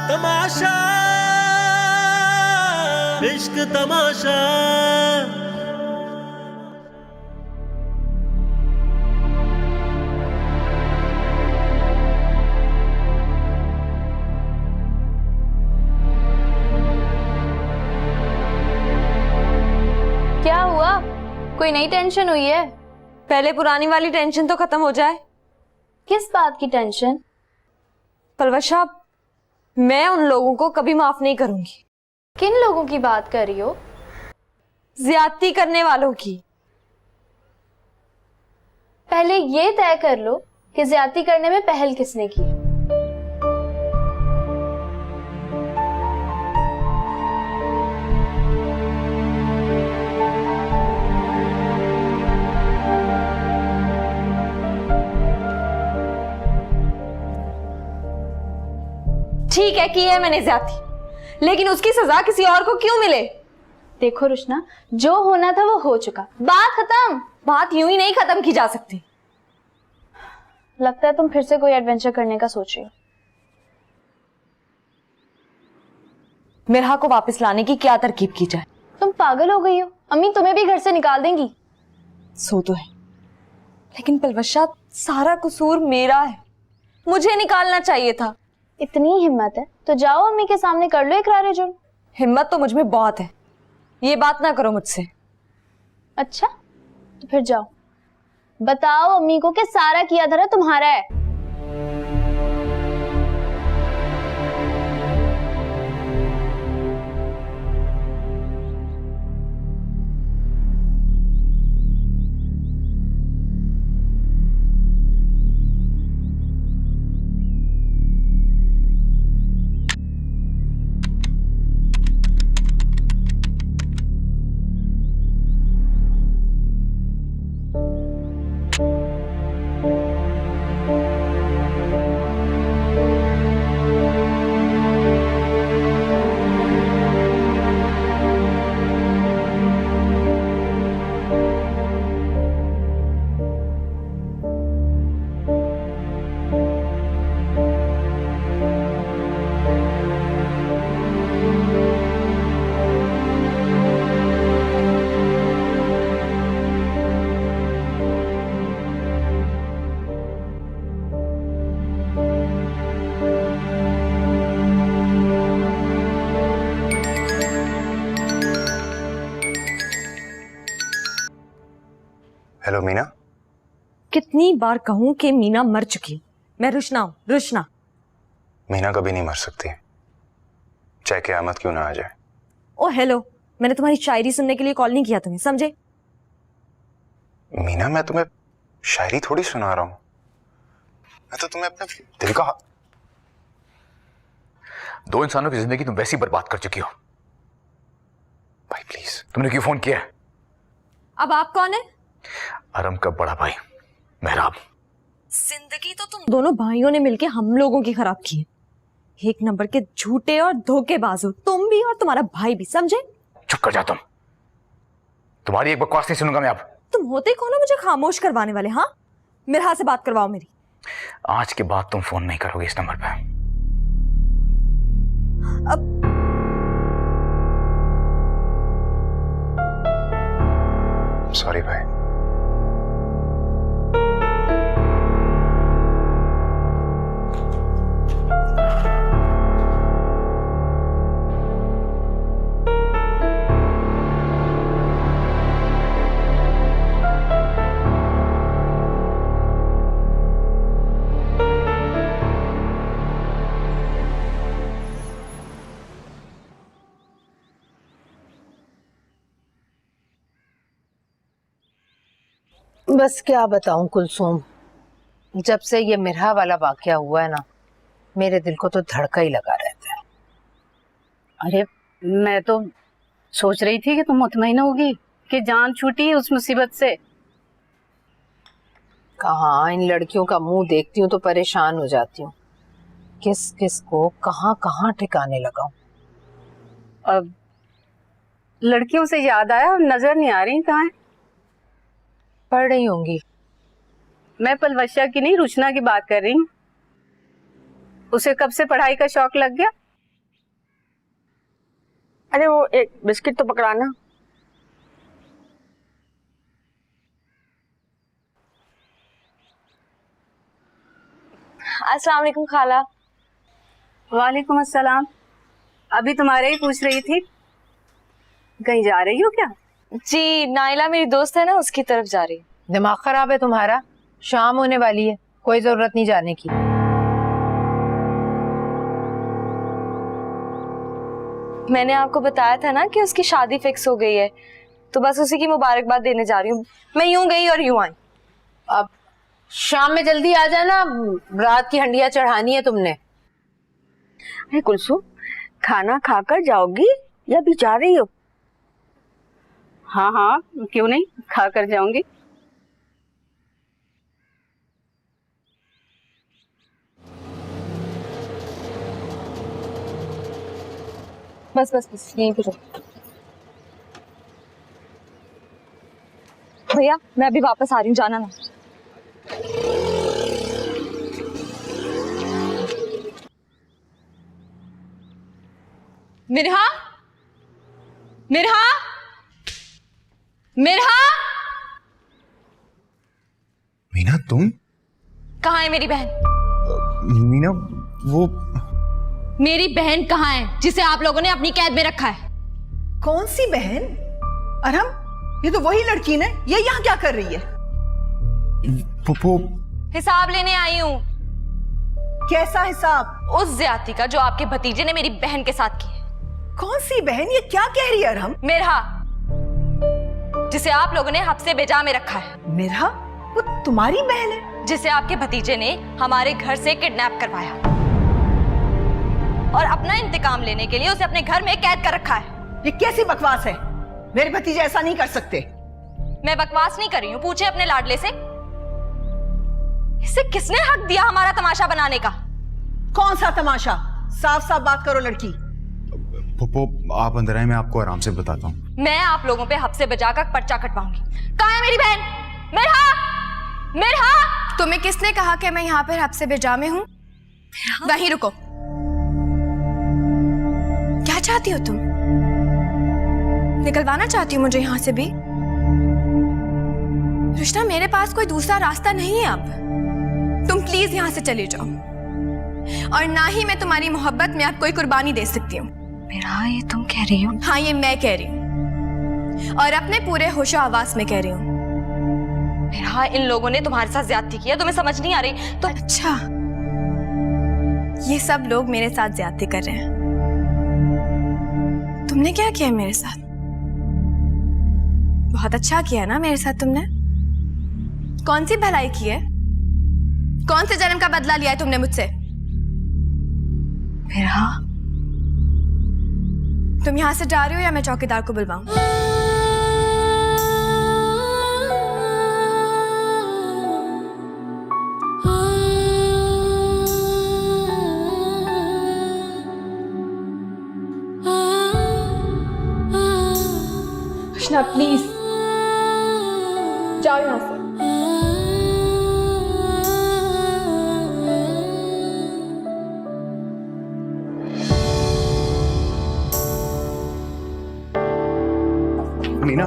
तमाशा इश्क तमाशा। क्या हुआ? कोई नई टेंशन हुई है? पहले पुरानी वाली टेंशन तो खत्म हो जाए। किस बात की टेंशन? पलवशा, मैं उन लोगों को कभी माफ नहीं करूंगी। किन लोगों की बात कर रही हो? ज्यादती करने वालों की। पहले ये तय कर लो कि ज्यादती करने में पहल किसने की। ठीक है, की है मैंने ज्यादती, लेकिन उसकी सजा किसी और को क्यों मिले? देखो रुशना, जो होना था वो हो चुका, बात खत्म। बात यूं ही नहीं खत्म की जा सकती। लगता है तुम फिर से कोई एडवेंचर करने का सोच रही हो। मिरहा को वापस लाने की क्या तरकीब की जाए? तुम पागल हो गई हो? अम्मी तुम्हें भी घर से निकाल देंगी। सो तो है, लेकिन पलवशा सारा कसूर मेरा है, मुझे निकालना चाहिए था। इतनी हिम्मत है तो जाओ अम्मी के सामने कर लो इकरार जुर्म। हिम्मत तो मुझमें बहुत है, ये बात ना करो मुझसे। अच्छा तो फिर जाओ, बताओ अम्मी को कि सारा किया धरा तुम्हारा है। हेलो मीना। कितनी बार कहूं कि मीना मर चुकी। मैं रुशना हूं, रुशना। मीना कभी नहीं मर सकती, चाहे क़यामत क्यों ना आ जाए। ओ हेलो, मैंने तुम्हारी शायरी सुनने के लिए कॉल नहीं किया तुम्हें, समझे? मीना मैं तुम्हें शायरी थोड़ी सुना रहा हूं, मैं तो तुम्हें अपने दिल का। दो इंसानों की जिंदगी तुम वैसी बर्बाद कर चुकी हो। भाई प्लीज। तुमने क्यों फोन किया है? अब आप कौन है? अरम का बड़ा भाई मेहराब। जिंदगी तो तुम दोनों भाइयों ने मिलके हम लोगों की खराब की है। एक नंबर के झूठे और धोखेबाज हो तुम भी और तुम्हारा भाई भी, समझे? चुप कर जा तुम, तुम्हारी एक बकवास नहीं सुनूंगा मैं अब। तुम होते कौन हो मुझे खामोश करवाने वाले? हाँ, मिरहा से बात करवाओ मेरी। आज के बाद तुम फोन नहीं करोगे इस नंबर पे। अब सॉरी भाई। बस क्या बताऊं कुलसूम, जब से ये मिरहा वाला वाकया हुआ है ना, मेरे दिल को तो धड़का ही लगा रहता है। अरे मैं तो सोच रही थी कि तुम मुतमईन होगी कि जान छूटी उस मुसीबत से। कहाँ इन लड़कियों का मुंह देखती हूँ तो परेशान हो जाती हूँ, किस किस को कहाँ कहाँ ठिकाने लगाऊं। अब लड़कियों से याद आया, नजर नहीं आ रही कहाँ है? पढ़ रही होंगी। मैं पलवशा की नहीं, रुशना की बात कर रही हूँ। उसे कब से पढ़ाई का शौक लग गया? अरे वो एक बिस्किट तो पकड़ाना। अस्सलाम वालेकुम खाला। वालेकुम अस्सलाम। अभी तुम्हारे ही पूछ रही थी, कहीं जा रही हो क्या? जी नाइला मेरी दोस्त है ना, उसकी तरफ जा रही। दिमाग खराब है तुम्हारा? शाम होने वाली है, कोई जरूरत नहीं जाने की। मैंने आपको बताया था ना कि उसकी शादी फिक्स हो गई है, तो बस उसी की मुबारकबाद देने जा रही हूँ। मैं यूं गई और यूं आई। अब शाम में जल्दी आ जाना, रात की हंडिया चढ़ानी है तुमने। अरे कुलसुम, खाना खाकर जाओगी या भी जा रही हो? हाँ हाँ, क्यों नहीं, खाकर जाऊंगी। बस बस बस यहीं पे रुको। भैया मैं अभी वापस आ रही हूँ, जाना ना। मिरहा, मिरहा, मिरहा। मीना तुम? कहाँ है मेरी बहन? मीना वो मेरी बहन कहाँ है जिसे आप लोगों ने अपनी कैद में रखा है? कौन सी बहन? अरहम, ये तो वही लड़की ने, ये यहाँ क्या कर रही है? वो हिसाब लेने आई हूँ। कैसा हिसाब? उस ज्यादती का जो आपके भतीजे ने मेरी बहन के साथ की है। कौन सी बहन? ये क्या कह रही है अरहम? मिरहा, जिसे आप लोगों ने हफ्से बेजा में रखा है। मिरहा? वो तुम्हारी बहन है? जिसे आपके भतीजे ने हमारे घर से किडनैप करवाया और अपना इंतकाम लेने के लिए उसे अपने घर में कैद कर रखा है। ये कैसी बकवास है? मेरे भतीजे ऐसा नहीं कर सकते। मैं बकवास नहीं कर रही हूँ, पूछे अपने लाडले से। इसे किसने हक दिया हमारा तमाशा बनाने का? कौन सा तमाशा? साफ साफ बात करो लड़की। पप्पो आप अंदर आए, मैं आपको आराम से बताता हूँ। मैं आप लोगों पे हफ्से बजाकर पर्चा कटवाऊंगी। कहाँ है मेरी बहन? मिरहा, मिरहा। तुम्हें किसने कहा कि मैं यहाँ पर हफ्से बेजा में हूँ? वहीं रुको। क्या चाहती हो तुम? निकलवाना चाहती हो मुझे यहाँ से भी? रुशना, मेरे पास कोई दूसरा रास्ता नहीं है अब। तुम प्लीज यहाँ से चले जाओ, और ना ही मैं तुम्हारी मोहब्बत में अब कोई कुर्बानी दे सकती हूँ। मिरहा, ये तुम कह रही हो? हाँ, ये मैं कह रही हूँ, और अपने पूरे होशो आवाज में कह रही हूँ। मिरहा, इन लोगों ने तुम्हारे साथ ज्यादती की है, तुम्हें समझ नहीं आ रही तो? अच्छा, ये सब लोग मेरे साथ ज्यादती कर रहे हैं। तुमने क्या किया मेरे साथ? बहुत अच्छा किया ना मेरे साथ तुमने। कौन सी भलाई की है? कौन से जन्म का बदला लिया है तुमने मुझसे? मिरहा, तुम यहाँ से जा रही हो या मैं चौकीदार को बुलवाऊं? कृष्णा प्लीज जाओ यहाँ से। मीना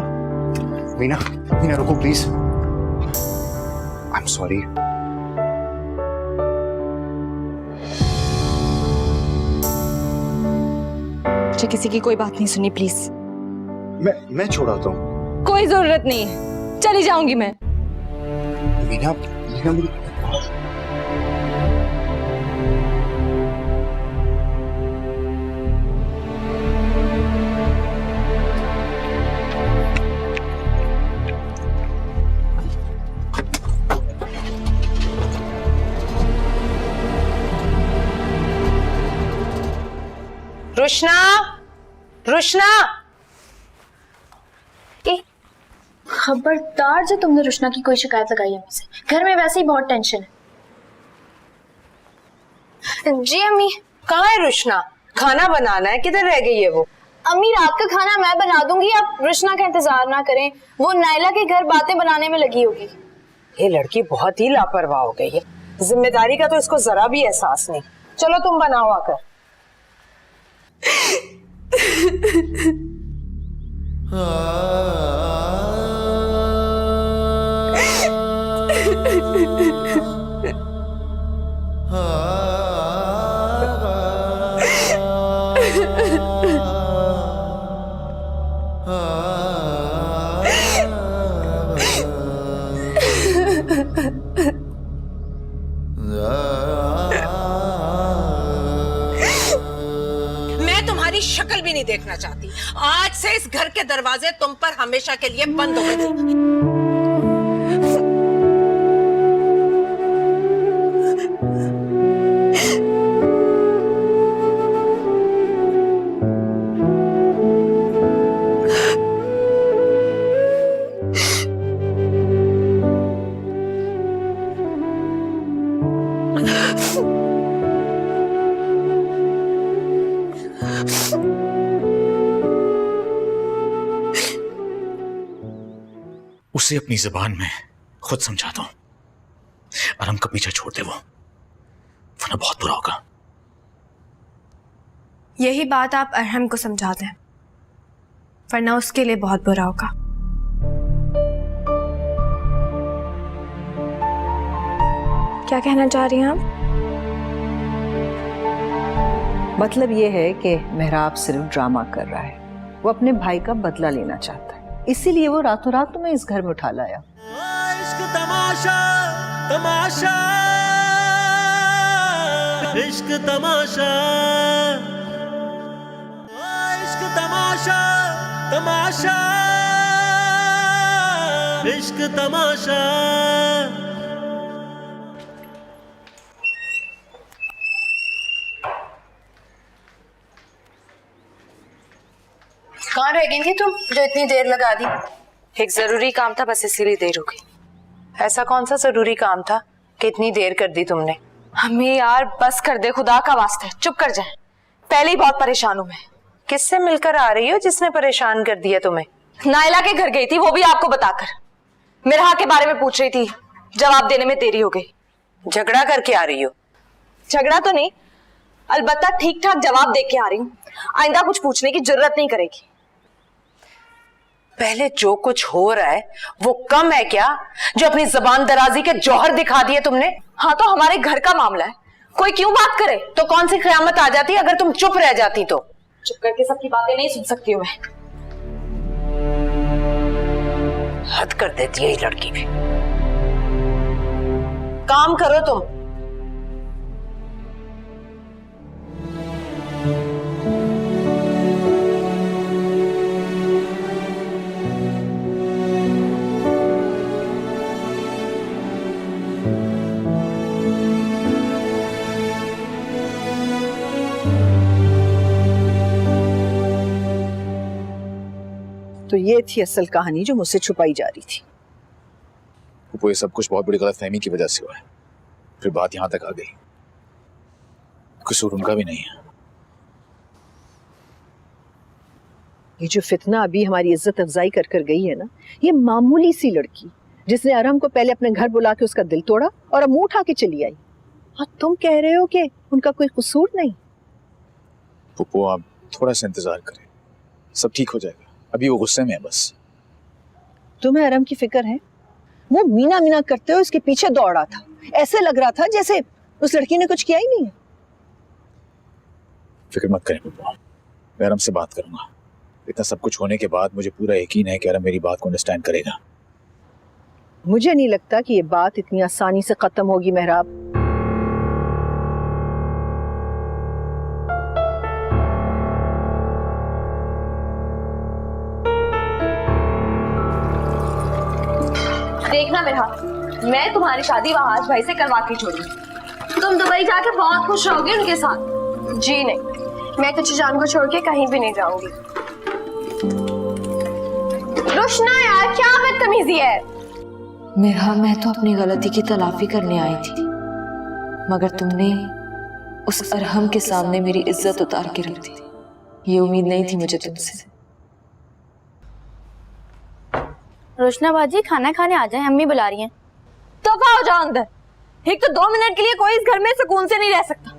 मीना मीना रुको प्लीज। I am sorry. मुझे किसी की कोई बात नहीं सुनी, प्लीज। मैं छोड़ाता हूँ। कोई जरूरत नहीं है, चली जाऊंगी मैं। मीना मीना मेरी रुशना, रुशना, खबरदार जो तुमने रुशना की कोई शिकायत लगाई है मुझसे। घर में वैसे ही बहुत टेंशन है। जी अम्मी। कहाँ है रुशना? खाना बनाना है, किधर रह गई है वो? अम्मी रात का खाना मैं बना दूंगी, आप रुशना का इंतजार ना करें, वो नायला के घर बातें बनाने में लगी होगी। ये लड़की बहुत ही लापरवाह हो गई है, जिम्मेदारी का तो इसको जरा भी एहसास नहीं। चलो तुम बनाओ आकर। मैं तुम्हारी शक्ल भी नहीं देखना चाहती। आज से इस घर के दरवाजे तुम पर हमेशा के लिए बंद हो गए। उसे अपनी जुबान में खुद समझा दो, अरम का पीछा छोड़ दे वो, वरना बहुत बुरा होगा। यही बात आप अरहम को समझा दें, वरना उसके लिए बहुत बुरा होगा। क्या कहना चाह रही हैं आप? मतलब ये है कि मेहराब सिर्फ ड्रामा कर रहा है, वो अपने भाई का बदला लेना चाहता है, इसीलिए वो रातों रात तुम्हें इस घर में उठा लाया। इश्क तमाशा तमाशा, इश्क तमाशा, इश्क तमाशा तमाशा, इश्क तमाशा। कहाँ रह गई थी तुम जो इतनी देर लगा दी? एक जरूरी काम था, बस इसीलिए देर हो गई। ऐसा कौन सा जरूरी काम था कि इतनी देर कर दी तुमने? हमें यार बस कर दे, खुदा का वास्ते चुप कर जाए। पहले ही बहुत परेशान हूँ मैं। किससे मिलकर आ रही हो जिसने परेशान कर दिया तुम्हें? नायला के घर गई थी, वो भी आपको बताकर। मिरहा के बारे में पूछ रही थी, जवाब देने में देरी हो गई। झगड़ा करके आ रही हो? झगड़ा तो नहीं, अलबत्ता ठीक ठाक जवाब दे के आ रही हूँ। आइंदा कुछ पूछने की जरूरत नहीं करेगी। पहले जो कुछ हो रहा है वो कम है क्या, जो अपनी जबान दराजी के जौहर दिखा दिए तुमने? हाँ तो हमारे घर का मामला है, कोई क्यों बात करे? तो कौन सी क़यामत आ जाती अगर तुम चुप रह जाती तो? चुप करके सबकी बातें नहीं सुन सकती हूँ मैं। हद कर देती है ये लड़की भी। काम करो तुम। तो ये थी असल कहानी जो मुझसे छुपाई जा रही थी। वो ये सब कुछ बहुत बड़ी गलतफहमी की वजह से हुआ है, फिर बात यहाँ तक आ गई। कसूर उनका भी नहीं है। ये जो फितना अभी हमारी इज्जत अफजाई कर कर गई है ना, ये मामूली सी लड़की जिसने अरहम को पहले अपने घर बुला के उसका दिल तोड़ा और अब मुंह उठा के चली आई, और तुम कह रहे हो कि उनका कोई कसूर नहीं? पुप्पो आप थोड़ा सा इंतजार करें, सब ठीक हो जाएगा। अभी वो गुस्से में है बस। तुम्हें अरहम की फिक्र है? वो मीना मीना करते हुए उसके पीछे दौड़ा था, ऐसे लग रहा था जैसे उस लड़की ने कुछ किया ही नहीं है। फिक्र मत करें पुप्पो, मैं अरहम से बात करूंगा। इतना सब कुछ होने के बाद मुझे पूरा यकीन है कि अरहम मेरी बात को अंडरस्टैंड करेगा। मुझे नहीं लगता कि ये बात इतनी आसानी से खत्म होगी मेहराब। देखना मेरा, मैं तुम्हारी शादी वहाज भाई से करवा के छोड़ूंगी। तुम दुबई जाके बहुत खुश रहोगे उनके साथ। जी नहीं, मैं तुझे जान को छोड़ के कहीं भी नहीं जाऊंगी। रोशना यार, क्या बदतमीजी है। मेरा, मैं तो अपनी गलती की तलाफी करने आई थी, मगर तुमने उस अरहम के सामने मेरी इज्जत उतार के रख दी। ये उम्मीद नहीं थी मुझे तुमसे। रोशना बाजी, खाना खाने आ जाए, अम्मी बुला रही हैं। दफा हो जाओ अंदर। एक तो 2 मिनट के लिए कोई इस घर में सुकून से नहीं रह सकता।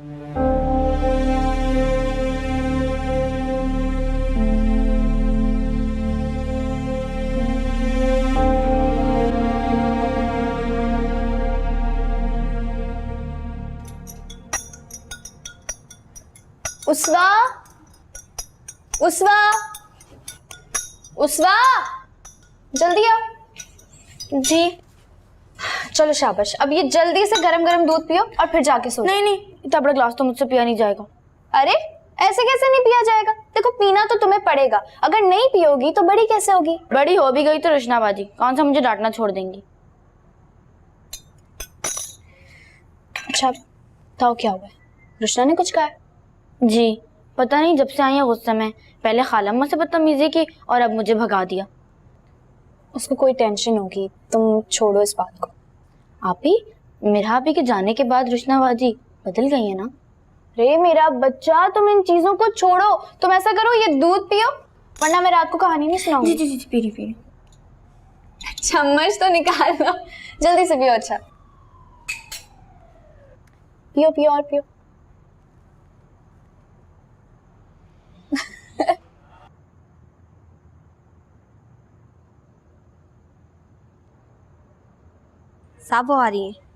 उसवा, उसवा, उसवा, जल्दी आओ। जी चलो शाबाश, अब ये जल्दी से गरम गरम दूध पियो और फिर जाके सो। नहीं नहीं, इतना बड़ा ग्लास तो मुझसे पिया नहीं जाएगा। अरे ऐसे कैसे नहीं पिया जाएगा? देखो पीना तो तुम्हें पड़ेगा, अगर नहीं पियोगी तो बड़ी कैसे होगी? बड़ी हो भी गई तो रुशनाबाजी कौन सा मुझे डांटना छोड़ देंगी। अच्छा बताओ क्या हुआ है? रुशना ने कुछ कहा है? जी पता नहीं, जब से आई है गुस्से में, पहले खालम्मा से बदतमीजी की और अब मुझे भगा दिया। उसको कोई टेंशन होगी, तुम छोड़ो इस बात को। आप ही मेरा आप ही के जाने के बाद रुशनाबाजी बदल गई है ना। रे मेरा बच्चा, तुम इन चीजों को छोड़ो, तुम ऐसा करो ये दूध पियो, वरना मैं रात को कहानी नहीं सुनाऊंगी। जी जी जी पी रही। चम्मच तो निकाल लो, जल्दी से पियो। अच्छा पियो पियो और पियो। साबो आ रही है।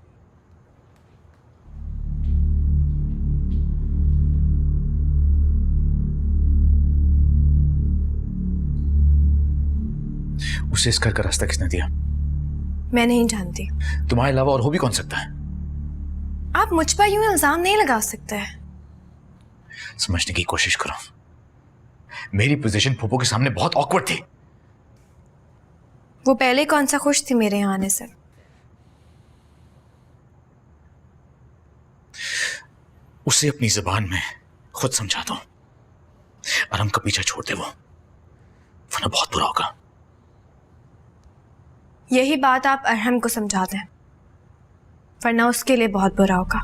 उसे इस घर का रास्ता किसने दिया? मैं नहीं जानती। तुम्हारे अलावा और हो भी कौन सकता है? आप मुझ पर यूं इल्जाम नहीं लगा सकते। समझने की कोशिश करो, मेरी पोजीशन फूफो के सामने बहुत ऑकवर्ड थी। वो पहले कौन सा खुश थी मेरे यहाँ आने से। उसे अपनी जुबान में खुद समझा दो, अरम का पीछा छोड़ दे वो, वरना बहुत बुरा होगा। यही बात आप अरहम को समझा दें, वरना उसके लिए बहुत बुरा होगा।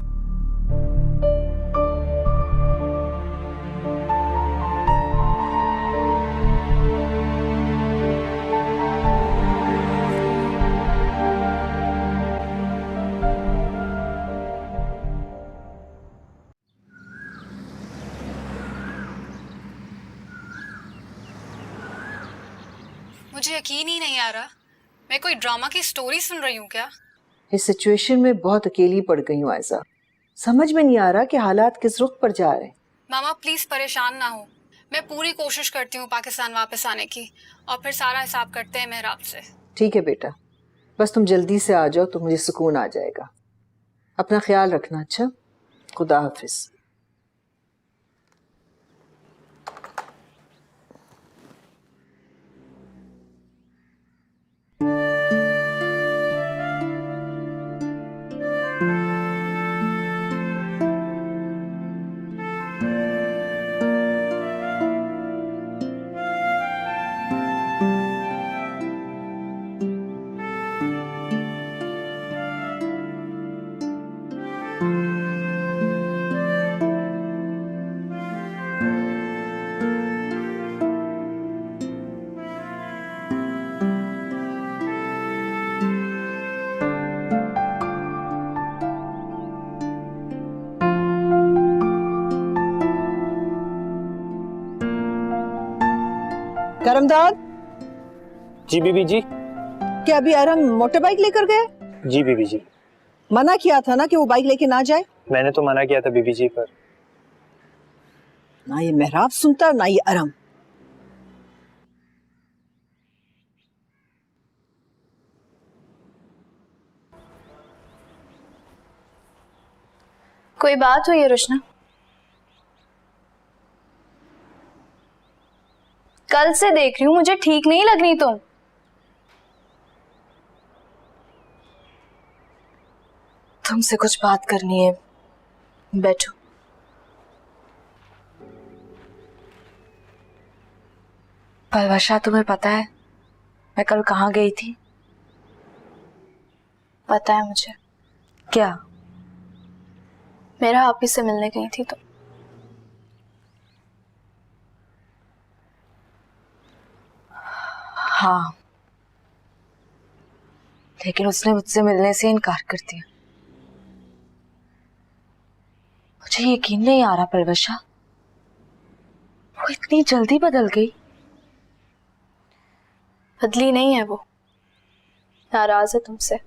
मुझे यकीन ही नहीं आ रहा, मैं कोई ड्रामा की स्टोरी सुन रही हूँ क्या? इस सिचुएशन में बहुत अकेली पड़ गई हूँ आयजा। समझ में नहीं आ रहा कि हालात किस रुख पर जा रहे हैं। मामा प्लीज परेशान ना हो, मैं पूरी कोशिश करती हूँ पाकिस्तान वापस आने की, और फिर सारा हिसाब करते हैं मेहराब से। ठीक है बेटा, बस तुम जल्दी से आ जाओ तो मुझे सुकून आ जाएगा। अपना ख्याल रखना। अच्छा, खुदा हाफिज। करमदाद। जी बीबी जी। क्या अभी अरम मोटर बाइक लेकर गए? जी बीबी जी। मना किया था ना कि वो बाइक लेके ना जाए। मैंने तो मना किया था बीबी जी, पर ना ये मेहराब सुनता ना ये अरम। कोई बात हुई है रुशना? कल से देख रही हूँ, मुझे ठीक नहीं लग रही तुम। तुमसे कुछ बात करनी है, बैठो। पलवशा, तुम्हें पता है मैं कल कहाँ गई थी? पता है मुझे। क्या? मेरा आप ही से मिलने गई थी तो। हाँ, लेकिन उसने मुझसे मिलने से इनकार कर दिया। मुझे यकीन नहीं आ रहा पलवशा, वो इतनी जल्दी बदल गई। बदली नहीं है वो, नाराज है तुमसे।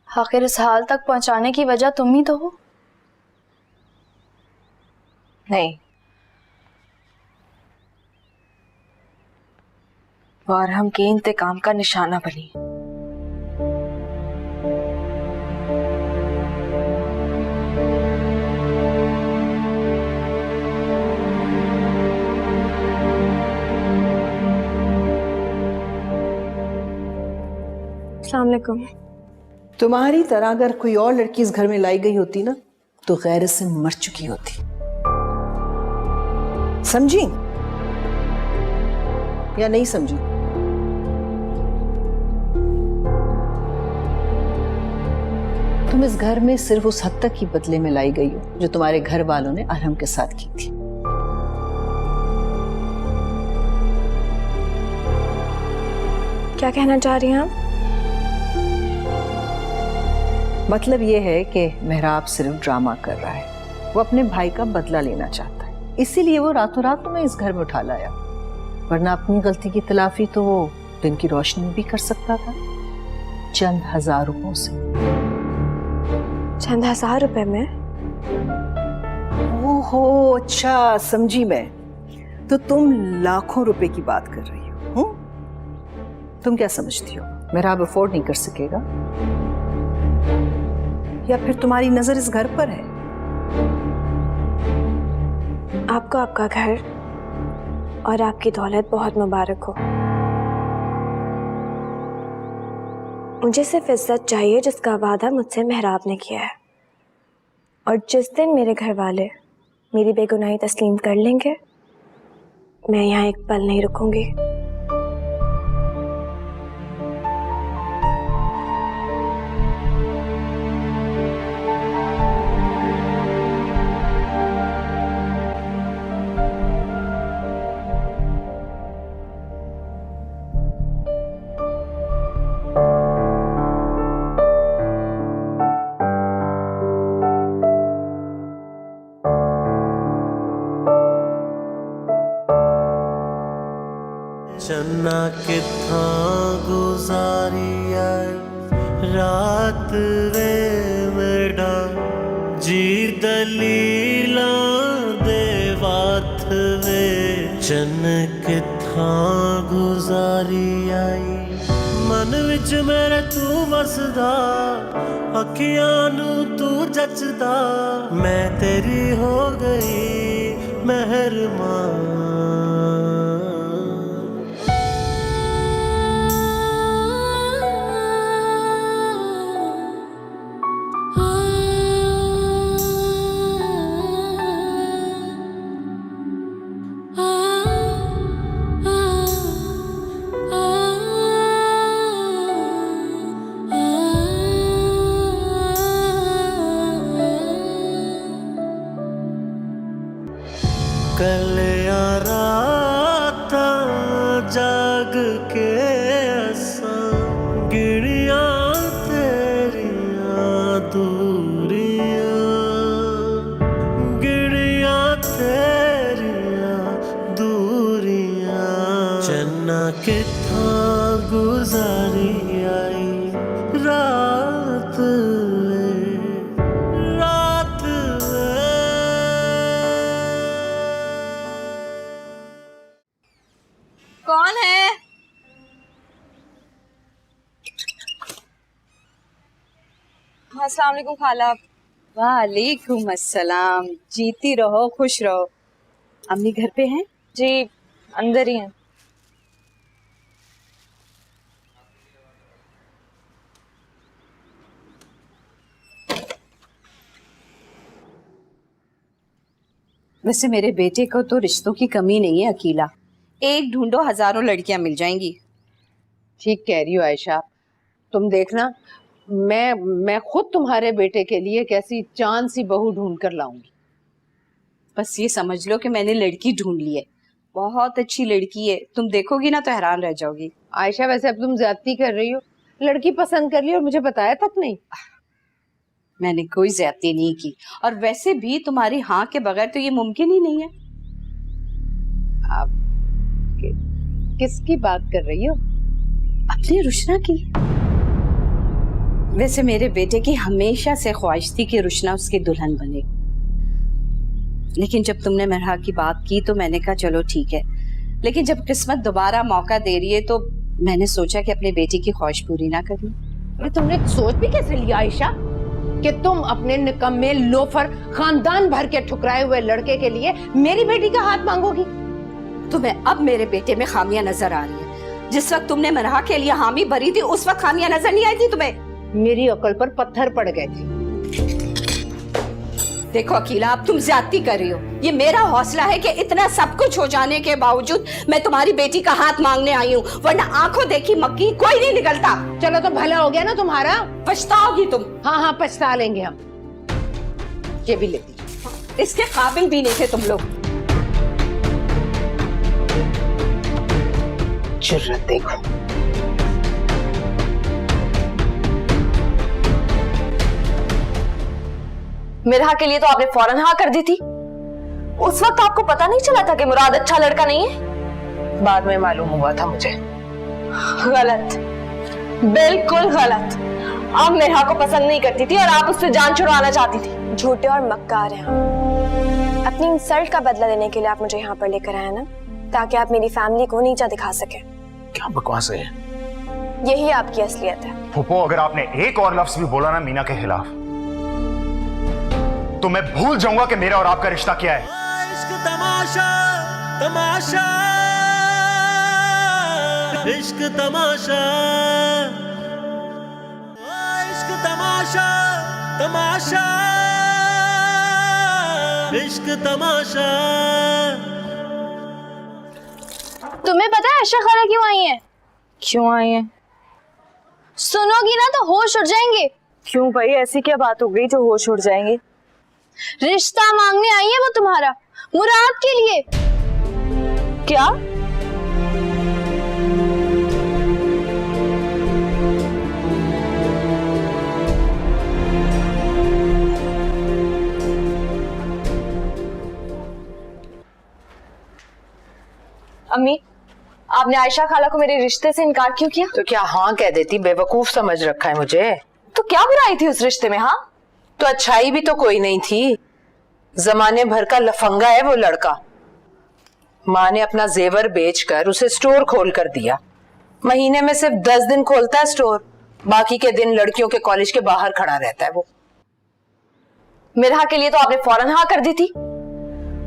आखिर इस हाल तक पहुंचाने की वजह तुम ही तो हो। नहीं, वो अरहम के इंतकाम का निशाना बनी। अस्सलाम वालेकुम। तुम्हारी तरह अगर कोई और लड़की इस घर में लाई गई होती ना तो गैरत से मर चुकी होती। समझी या नहीं समझी? तुम इस घर में सिर्फ उस हद तक ही बदले में लाई गई हो जो तुम्हारे घर वालों ने अरहम के साथ की थी। क्या कहना चाह रही हैं आप? मतलब ये है कि मेहराब सिर्फ ड्रामा कर रहा है। वो अपने भाई का बदला लेना चाहता है, इसीलिए वो रातों रात तुम्हें इस घर में उठा लाया। वरना अपनी गलती की तलाफी तो वो दिन की रोशनी भी कर सकता था, चंद हजार रुपयों से। चंद हजार रुपए में? ओहो, अच्छा समझी मैं। तो तुम लाखों रुपए की बात कर रही हो। तुम क्या समझती हो मेहराब अफोर्ड नहीं कर सकेगा, या फिर तुम्हारी नजर इस घर पर है? आपको आपका घर और आपकी दौलत बहुत मुबारक हो। मुझे सिर्फ इज्जत चाहिए जिसका वादा मुझसे मेहराब ने किया है। और जिस दिन मेरे घर वाले मेरी बेगुनाही तस्लीम कर लेंगे, मैं यहाँ एक पल नहीं रुकूंगी। चन्ना किथा गुजारी आई रात वे मेरा जी दलीला दे वाथ वे। चन्न किथा गुजारी आई मन विच मेरे तू वसदा, अखियां नू तू जचदा। मैं तेरी हो गई मेहरबान। कलिया राता जाग के असा गिड़िया तेरिया दूरिया, गिड़िया तेरिया दूरिया। चन्ना किथा गुजारी आई रात कौन है? अस्सलाम वालेकुम खाला। वालेकुम अस्सलाम। जीती रहो, खुश रहो। अम्मी घर पे हैं? जी अंदर ही हैं। वैसे मेरे बेटे को तो रिश्तों की कमी नहीं है अकीला। एक ढूंढो हजारों लड़कियां मिल जाएंगी। ठीक कह रही हो आयशा, तुम देखना मैं खुद तुम्हारे बेटे के लिए कैसी चांद सी बहू ढूंढ कर लाऊंगी। बस ये समझ लो कि मैंने लड़की ढूंढ ली है, बहुत अच्छी लड़की है। तुम देखोगी ना तो हैरान रह जाओगी। आयशा वैसे अब तुम ज्यादती कर रही हो, लड़की पसंद कर ली और मुझे बताया तक नहीं। मैंने कोई ज्यादती नहीं की, और वैसे भी तुम्हारी हाँ के बगैर तो ये मुमकिन ही नहीं है। आप किसकी बात कर रही हो? अपनी रुशना की। वैसे मेरे बेटे की हमेशा से ख्वाहिश थी कि रुशना उसकी दुल्हन बने, लेकिन जब तुमने मेहरा की बात की तो मैंने कहा चलो ठीक है, लेकिन जब किस्मत दोबारा मौका दे रही है तो मैंने सोचा कि अपनी बेटी की ख्वाहिश पूरी ना कर लूं। ये तुमने सोच भी कैसे लिया आयशा कि तुम अपने निकम्मे लोफर खानदान भर के ठुकराए हुए लड़के के लिए मेरी बेटी का हाथ मांगोगी? तुम्हें अब मेरे बेटे में खामियां नजर आ रही है। जिस वक्त तुमने मेहरा के लिए हामी भरी थी उस वक्त खामियां नजर नहीं आई थी तुम्हें? मेरी अकल पर पत्थर पड़ गए थे। देखो अकीला, अब तुम ज्यादती कर रही हो। ये मेरा हौसला है कि इतना सब कुछ हो जाने के बावजूद मैं तुम्हारी बेटी का हाथ मांगने आई हूँ, वरना आंखों देखी मक्की कोई नहीं निकलता। चलो तो भला हो गया ना तुम्हारा। पछताओगी तुम। हाँ हाँ पछता लेंगे हम। ये भी ले लीजिए। इसके काबिल भी नहीं थे तुम लोग। जुर्रत देखो। मिरहा के लिए तो आपने फौरन हाँ कर दी थी। उस वक्त आपको पता नहीं चला था कि मुराद अच्छा लड़का नहीं है? बाद में मालूम हुआ था मुझे। गलत, बिल्कुल गलत। आप मिरहा को पसंद नहीं करती थी और आप उससे जान छुड़वाना चाहती थी। झूठे और मक्कार हैं आप। अपनी इंसल्ट का बदला लेने के लिए आप मुझे यहाँ पर लेकर आए ना, ताकि आप मेरी फैमिली को नीचा दिखा सके। क्या बकवास है? यही आपकी असलियत है। फूफो, अगर आपने एक और लफ्ज भी बोला ना मीना के खिलाफ तो मैं भूल जाऊंगा कि मेरा और आपका रिश्ता क्या है। इश्क तमाशा तमाशा, इश्क तमाशा, इश्क तमाशा तमाशा, इश्क तमाशा। तुम्हें पता है आयशा खाला क्यों आई है? क्यों आई है? सुनोगी ना तो होश उड़ जाएंगे। क्यों भाई, ऐसी क्या बात हो गई जो होश उड़ जाएंगे? रिश्ता मांगने आई है वो तुम्हारा, मुराद के लिए। क्या? अम्मी, आपने आयशा खाला को मेरे रिश्ते से इनकार क्यों किया? तो क्या हाँ कह देती? बेवकूफ समझ रखा है मुझे। तो क्या बुराई थी उस रिश्ते में? हाँ तो अच्छाई भी तो कोई नहीं थी। जमाने भर का लफंगा है वो लड़का। माँ ने अपना जेवर बेचकर उसे स्टोर खोल कर दिया। महीने में सिर्फ 10 दिन खोलता है स्टोर, बाकी के दिन लड़कियों के कॉलेज के बाहर खड़ा रहता है वो। मिरहा के लिए तो आपने फौरन हाँ कर दी थी।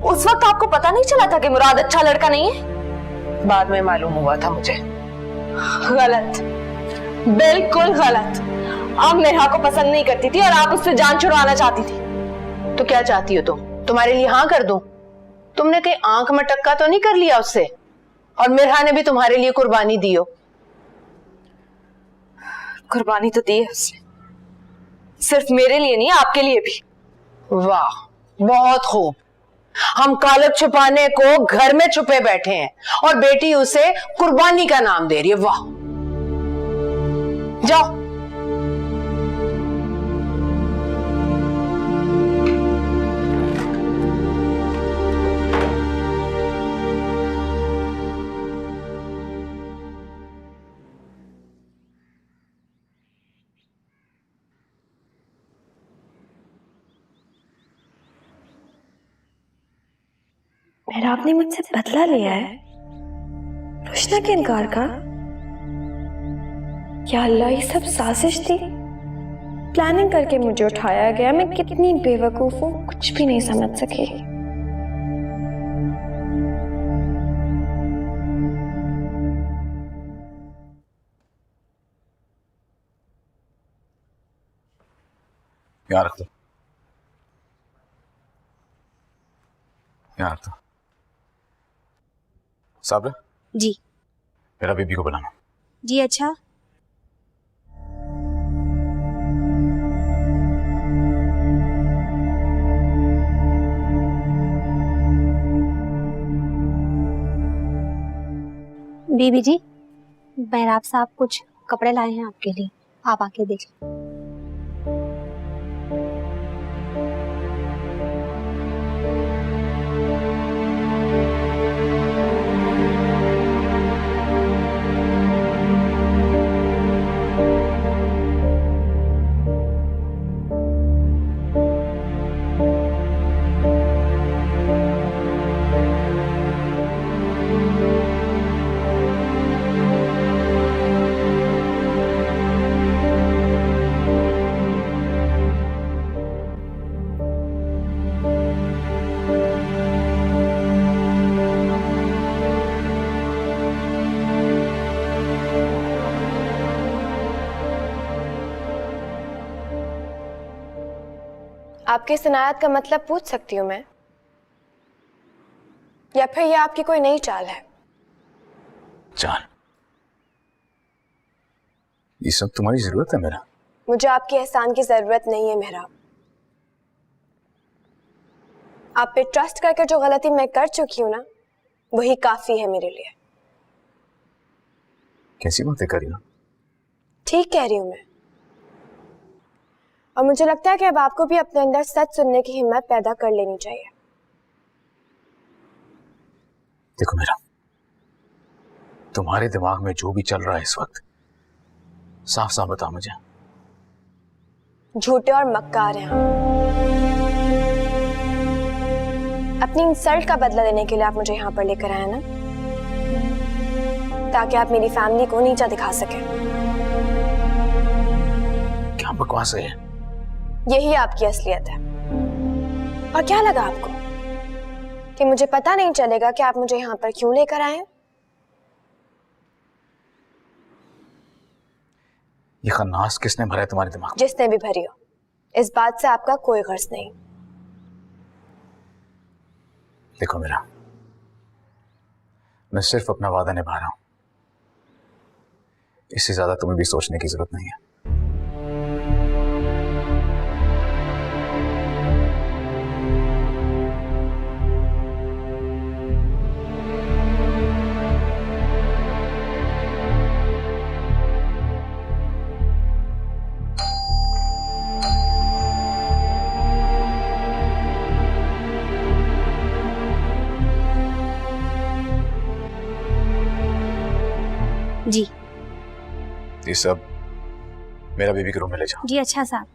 उस वक्त आपको पता नहीं चला था कि मुराद अच्छा लड़का नहीं है? बाद में मालूम हुआ था मुझे। गलत, बिल्कुल गलत। आप मिरहा को पसंद नहीं करती थी और आप उससे जान छुड़वाना चाहती थी। तो क्या चाहती हो तुम? तुम्हारे लिए हाँ कर दूं? तुमने कहीं आंख मटक्का तो नहीं कर लिया उससे? और मिरहा ने भी तुम्हारे लिए कुर्बानी दी हो? कुर्बानी तो दी है उसने, सिर्फ मेरे लिए नहीं आपके लिए भी। वाह, बहुत खूब। हम कालब छुपाने को घर में छुपे बैठे हैं और बेटी उसे कुर्बानी का नाम दे रही है। वाह, जाओ। मेरा आपने मुझसे बदला लिया है, पूछना के इनकार का? क्या अल्लाह ये सब साजिश थी? प्लानिंग करके मुझे उठाया गया। मैं कितनी बेवकूफ हूँ, कुछ भी नहीं समझ सकी। यहाँ रख दो, यहाँ रख दो। साबरा जी। मेरा बीबी को बुलाना। जी अच्छा। बीबी जी, बैराब साहब कुछ कपड़े लाए हैं आपके लिए, आप आके देख लें। आपकी इस इनायत का मतलब पूछ सकती हूँ मैं, या फिर ये आपकी कोई नई चाल है? जान, ये सब तुम्हारी जरूरत है मेरा? मुझे आपके एहसान की जरूरत नहीं है मेहराब। आप पे ट्रस्ट करके जो गलती मैं कर चुकी हूं ना, वही काफी है मेरे लिए। कैसी बातें कर रही हो? ठीक कह रही हूं मैं। और मुझे लगता है कि अब आपको भी अपने अंदर सच सुनने की हिम्मत पैदा कर लेनी चाहिए। देखो मेरा, तुम्हारे दिमाग में जो भी चल रहा है इस वक्त, साफ साफ बता मुझे। झूठे और मक्कार हैं आप। अपनी इंसल्ट का बदला लेने के लिए आप मुझे यहाँ पर लेकर आए ना, ताकि आप मेरी फैमिली को नीचा दिखा सके। क्या बकवास है? यही आपकी असलियत है। और क्या लगा आपको कि मुझे पता नहीं चलेगा कि आप मुझे यहाँ पर क्यों लेकर आए? ये खन्नास किसने भरा है तुम्हारे दिमाग में? जिसने भी भरी हो, इस बात से आपका कोई गर्ज नहीं। देखो मेरा, मैं सिर्फ अपना वादा निभा रहा हूं, इससे ज्यादा तुम्हें भी सोचने की जरूरत नहीं है। जी ये सब मेरा बेबी के रूम में ले जाओ। जी अच्छा साहब।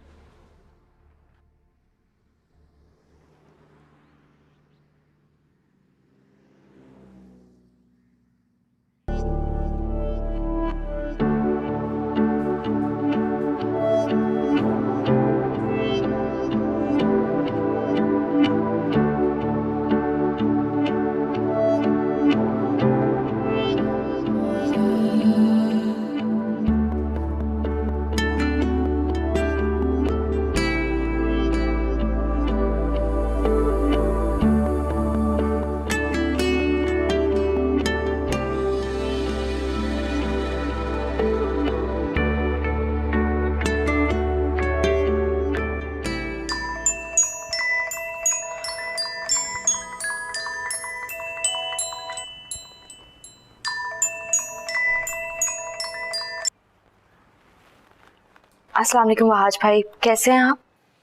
अस्सलाम वालेकुम वहाज भाई, कैसे हैं आप?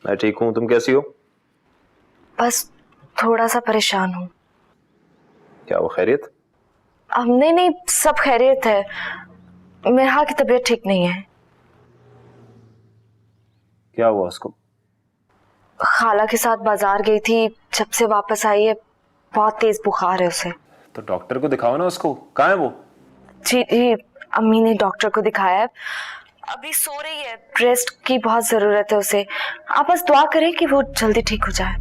मैं ठीक हूँ, तुम कैसी हो? बस थोड़ा सा परेशान हूँ। क्या वो खैरियत? नहीं नहीं, सब खैरियत है। मेरा की तबीयत ठीक नहीं है। क्या हुआ उसको? खाला के साथ बाजार गई थी, जब से वापस आई है बहुत तेज बुखार है उसे। तो डॉक्टर को दिखाओ ना उसको। कहाँ है वो? जी जी, अम्मी ने डॉक्टर को दिखाया है, अभी सो रही है, रेस्ट की बहुत जरूरत है उसे। आप बस दुआ करें कि वो जल्दी ठीक हो जाए।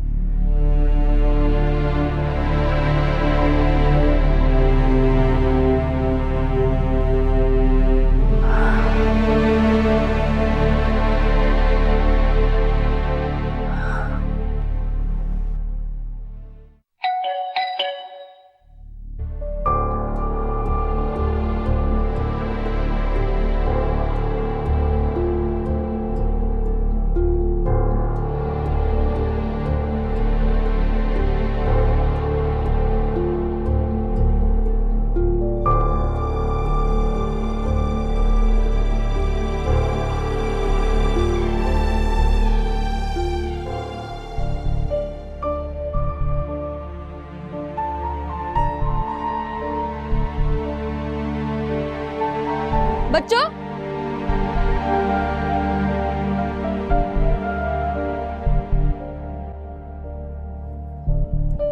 बच्चों,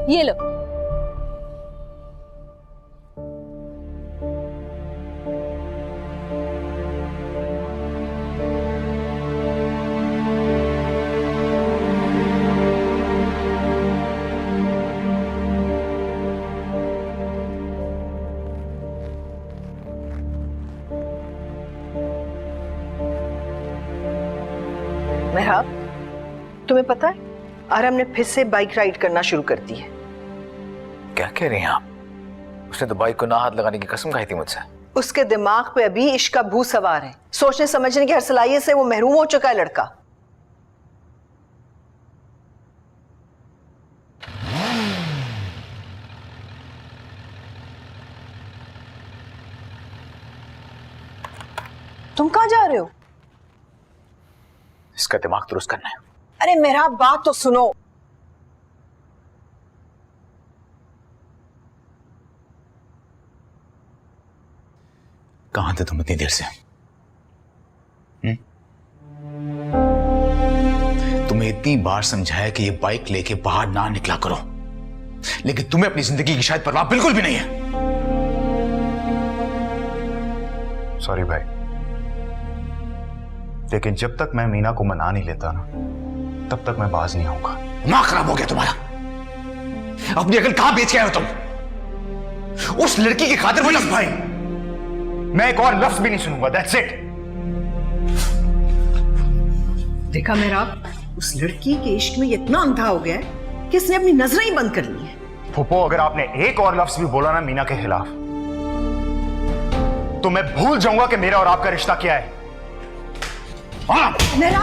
ये लो। मेहराब, तुम्हें पता है आरम ने फिर से बाइक राइड करना शुरू कर दी है। क्या कह रही हैं आप? उसने तो बाइक को ना हाथ लगाने की कसम खाई थी मुझसे। उसके दिमाग पे अभी इश्क का भूत सवार है। सोचने समझने की हर सलाहियत से वो महरूम हो चुका है लड़का। तुम कहाँ जा रहे हो? इसका दिमाग दुरुस्त करना है। अरे मेरा बात तो सुनो। कहां थे तुम इतनी देर से? तुम्हें इतनी बार समझाया कि ये बाइक लेके बाहर ना निकला करो, लेकिन तुम्हें अपनी जिंदगी की शायद परवाह बिल्कुल भी नहीं है। सॉरी भाई, लेकिन जब तक मैं मीना को मना नहीं लेता ना, तब तक मैं बाज नहीं आऊंगा। दिमाग खराब हो गया तुम्हारा। अपनी अकल कहां बेच के आए हो तुम? उस लड़की की खातिर। प्लीज भाई, मैं एक और लफ्ज भी नहीं सुनूंगा। That's it. देखा मेरा, उस लड़की के इश्क में ये इतना अंधा हो गया है कि इसने अपनी नजरें ही बंद कर ली है। फूफो, अगर आपने एक और लफ्ज भी बोला ना मीना के खिलाफ, तो मैं भूल जाऊंगा कि मेरा और आपका रिश्ता क्या है। हाँ मेरा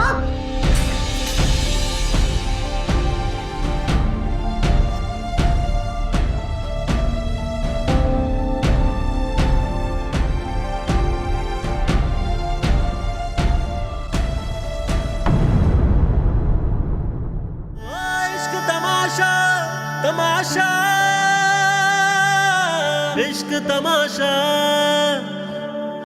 तमाशा, इश्क तमाशा।